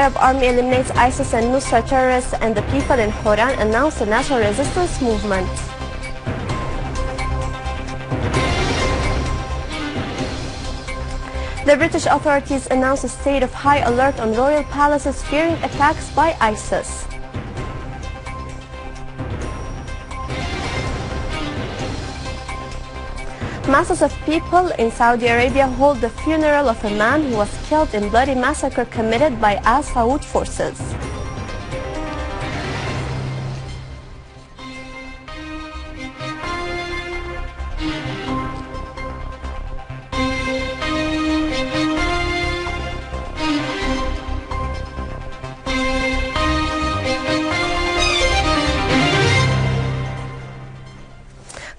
Arab Army eliminates ISIS and Nusra terrorists, and the people in Horan announced a national resistance movement. The British authorities announced a state of high alert on royal palaces fearing attacks by ISIS. Masses of people in Saudi Arabia hold the funeral of a man who was killed in bloody massacre committed by al-Saud forces.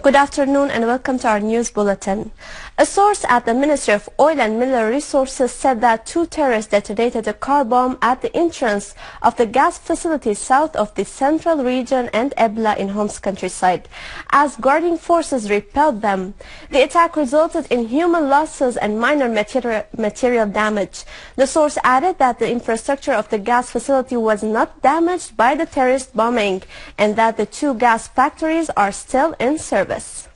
Good afternoon and welcome to our news bulletin. A source at the Ministry of Oil and Mineral Resources said that 2 terrorists detonated a car bomb at the entrance of the gas facility south of the central region and Ebla in Homs countryside, as guarding forces repelled them. The attack resulted in human losses and minor material damage. The source added that the infrastructure of the gas facility was not damaged by the terrorist bombing and that the 2 gas factories are still in service.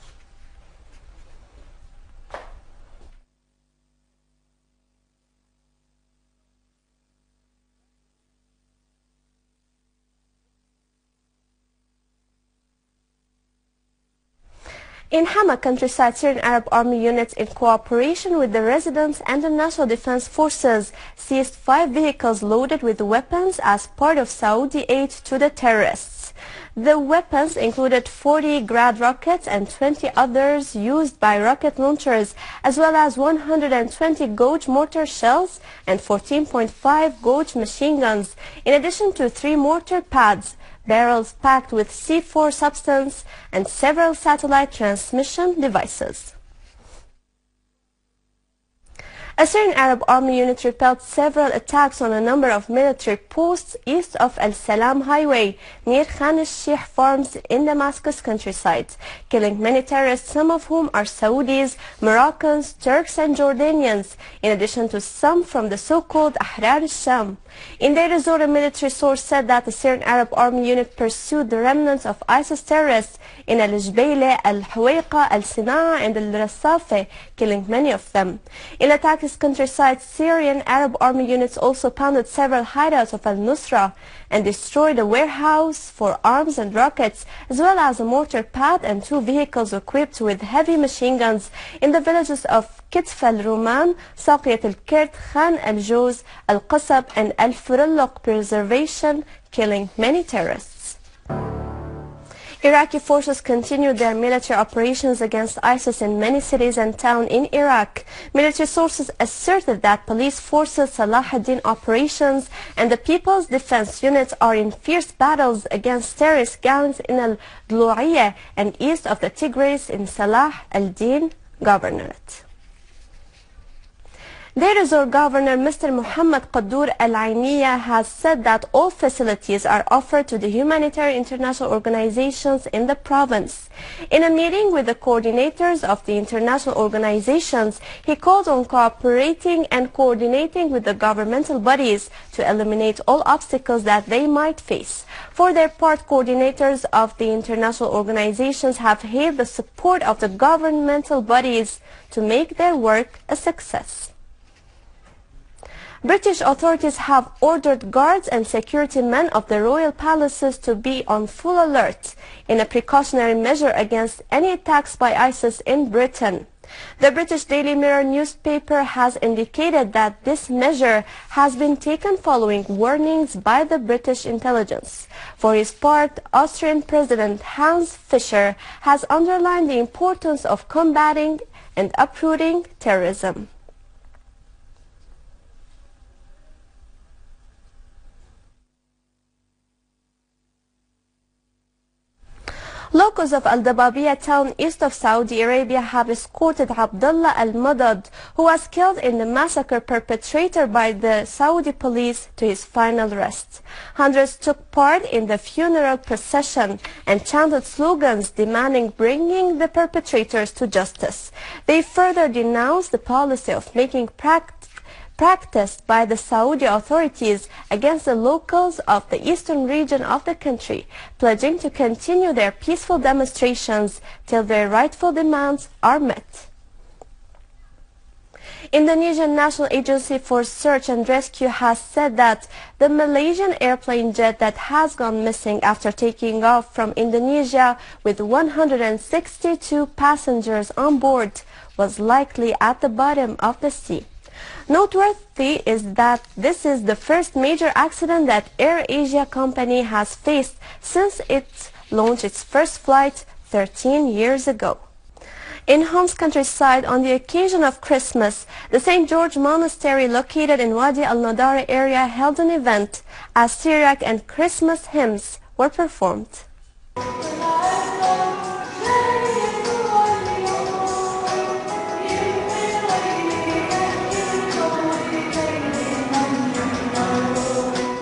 In Hama countryside, Syrian Arab Army units in cooperation with the residents and the National Defense Forces seized 5 vehicles loaded with weapons as part of Saudi aid to the terrorists. The weapons included 40 Grad rockets and 20 others used by rocket launchers, as well as 120 gauge mortar shells and 14.5 gauge machine guns, in addition to 3 mortar pads, barrels packed with C4 substance, and several satellite transmission devices. A Syrian Arab Army unit repelled several attacks on a number of military posts east of Al-Salam Highway near Khan al-Sheikh farms in Damascus countryside, killing many terrorists, some of whom are Saudis, Moroccans, Turks and Jordanians, in addition to some from the so-called Ahrar al-Sham. In Deir ez-Zor, a military source said that the Syrian Arab Army unit pursued the remnants of ISIS terrorists in Al-Jbaila, Al-Huwaiqa, Al-Sina'a and Al-Rassafe, killing many of them. In Damascus countryside, Syrian Arab Army units also pounded several hideouts of al-Nusra and destroyed a warehouse for arms and rockets, as well as a mortar pad and 2 vehicles equipped with heavy machine guns in the villages of Kitf al-Ruman, Saqiyat al-Kirt, Khan al-Joz, al-Qasab and al-Furulluq preservation, killing many terrorists. Iraqi forces continued their military operations against ISIS in many cities and towns in Iraq. Military sources asserted that police forces, Salah ad-Din operations, and the People's Defense units are in fierce battles against terrorist gangs in al-Dlu'iyya and east of the Tigris in Salah ad-Din Governorate. Deir ez-Zor Governor Mr. Muhammad Qaddour Al-Ainiya has said that all facilities are offered to the humanitarian international organizations in the province. In a meeting with the coordinators of the international organizations, he called on cooperating and coordinating with the governmental bodies to eliminate all obstacles that they might face. For their part, coordinators of the international organizations have hailed the support of the governmental bodies to make their work a success. British authorities have ordered guards and security men of the royal palaces to be on full alert in a precautionary measure against any attacks by ISIS in Britain. The British Daily Mirror newspaper has indicated that this measure has been taken following warnings by the British intelligence. For his part, Austrian President Hans Fischer has underlined the importance of combating and uprooting terrorism. Locals of Al-Dababiya town east of Saudi Arabia have escorted Abdullah al-Madad, who was killed in the massacre perpetrated by the Saudi police, to his final rest. Hundreds took part in the funeral procession and chanted slogans demanding bringing the perpetrators to justice. They further denounced the policy of making practiced by the Saudi authorities against the locals of the eastern region of the country, pledging to continue their peaceful demonstrations till their rightful demands are met. Indonesian National Agency for Search and Rescue has said that the Malaysian airplane jet that has gone missing after taking off from Indonesia with 162 passengers on board was likely at the bottom of the sea. Noteworthy is that this is the first major accident that AirAsia company has faced since it launched its first flight 13 years ago. In Homs countryside, on the occasion of Christmas, the St. George Monastery located in Wadi al-Nadara area held an event as Syriac and Christmas hymns were performed.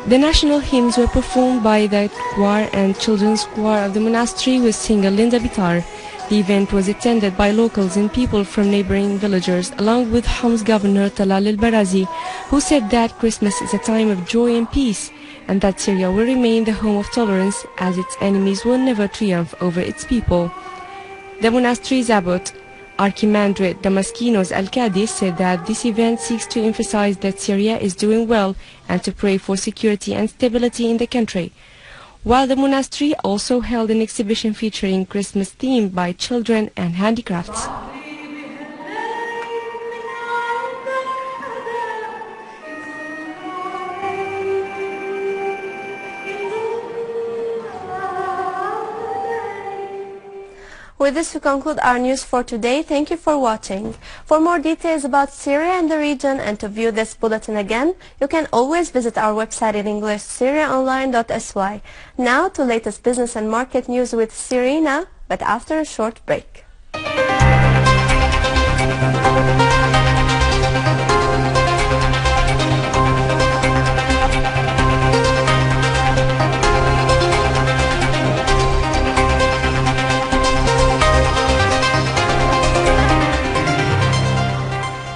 The national hymns were performed by the choir and children's choir of the monastery with singer Linda Bitar. The event was attended by locals and people from neighboring villagers, along with Homs Governor Talal al-Barazi, who said that Christmas is a time of joy and peace, and that Syria will remain the home of tolerance as its enemies will never triumph over its people. The monastery's abbot, Archimandrite Damaskinos al-Qadi, said that this event seeks to emphasize that Syria is doing well and to pray for security and stability in the country, while the monastery also held an exhibition featuring Christmas theme by children and handicrafts. With this, we conclude our news for today. Thank you for watching. For more details about Syria and the region and to view this bulletin again, you can always visit our website in English, syriaonline.sy. Now to latest business and market news with Sirina, but after a short break.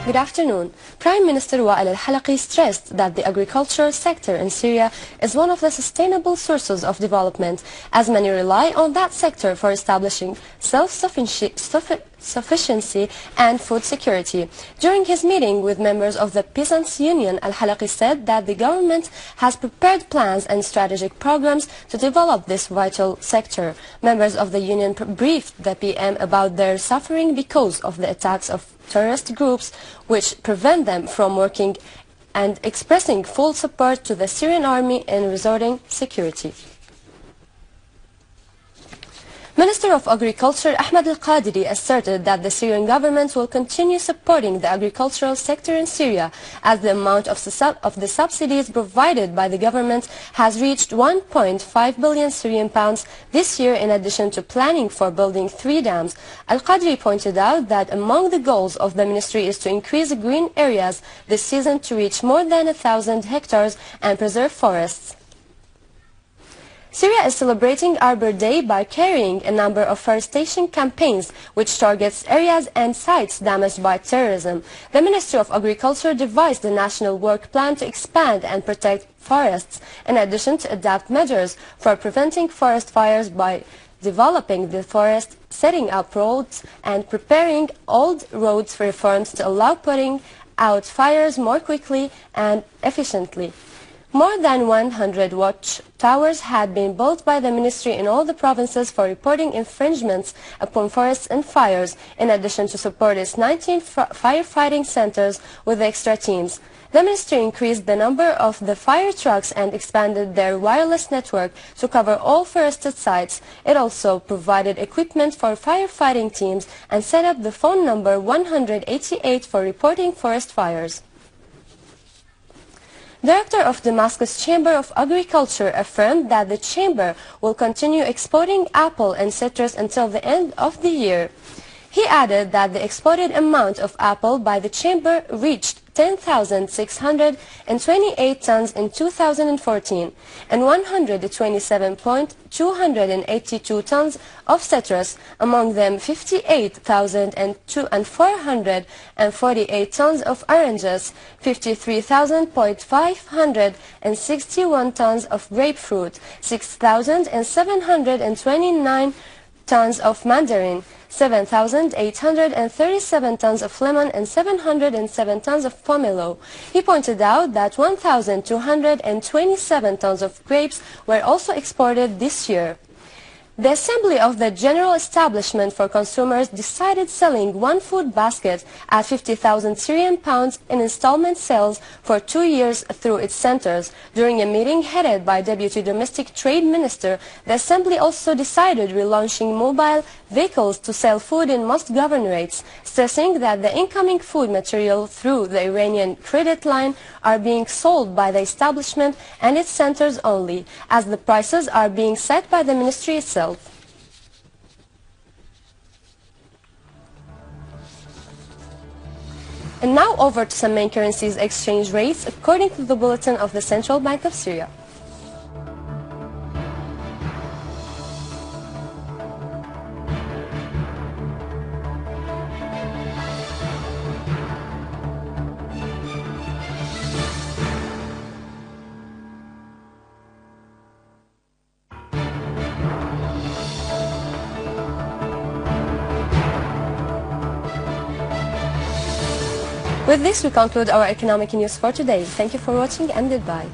Good afternoon. Prime Minister Wael al-Halaqi stressed that the agricultural sector in Syria is one of the sustainable sources of development, as many rely on that sector for establishing self-sufficiency and food security. During his meeting with members of the Peasants' Union, al-Halaqi said that the government has prepared plans and strategic programs to develop this vital sector. Members of the union briefed the PM about their suffering because of the attacks of terrorist groups, which prevent them from working, and expressing full support to the Syrian army in restoring security. Minister of Agriculture Ahmed al-Qadiri asserted that the Syrian government will continue supporting the agricultural sector in Syria, as the amount of the subsidies provided by the government has reached 1.5 billion Syrian pounds this year, in addition to planning for building 3 dams. Al-Qadiri pointed out that among the goals of the ministry is to increase green areas this season to reach more than 1,000 hectares and preserve forests. Syria is celebrating Arbor Day by carrying a number of forestation campaigns which targets areas and sites damaged by terrorism. The Ministry of Agriculture devised a national work plan to expand and protect forests, in addition to adapt measures for preventing forest fires by developing the forest, setting up roads, and preparing old roads for reforms to allow putting out fires more quickly and efficiently. More than 100 watch towers had been built by the ministry in all the provinces for reporting infringements upon forests and fires, in addition to support its 19 firefighting centers with extra teams. The ministry increased the number of the fire trucks and expanded their wireless network to cover all forested sites. It also provided equipment for firefighting teams and set up the phone number 188 for reporting forest fires. Director of Damascus Chamber of Agriculture affirmed that the chamber will continue exporting apple and citrus until the end of the year. He added that the exported amount of apple by the chamber reached 10,628 tons in 2014 and 127,282 tons of citrus, among them 58,448 tons of oranges, 53,561 tons of grapefruit, 6,729 tons of mandarin, 7,837 tons of lemon and 707 tons of pomelo. He pointed out that 1,227 tons of grapes were also exported this year. The Assembly of the General Establishment for Consumers decided selling one food basket at 50,000 Syrian pounds in installment sales for 2 years through its centers. During a meeting headed by Deputy Domestic Trade Minister, the Assembly also decided relaunching mobile vehicles to sell food in most governorates, stressing that the incoming food material through the Iranian credit line are being sold by the establishment and its centers only, as the prices are being set by the ministry itself. And now over to some main currencies exchange rates according to the bulletin of the Central Bank of Syria. With this, we conclude our economic news for today. Thank you for watching and goodbye.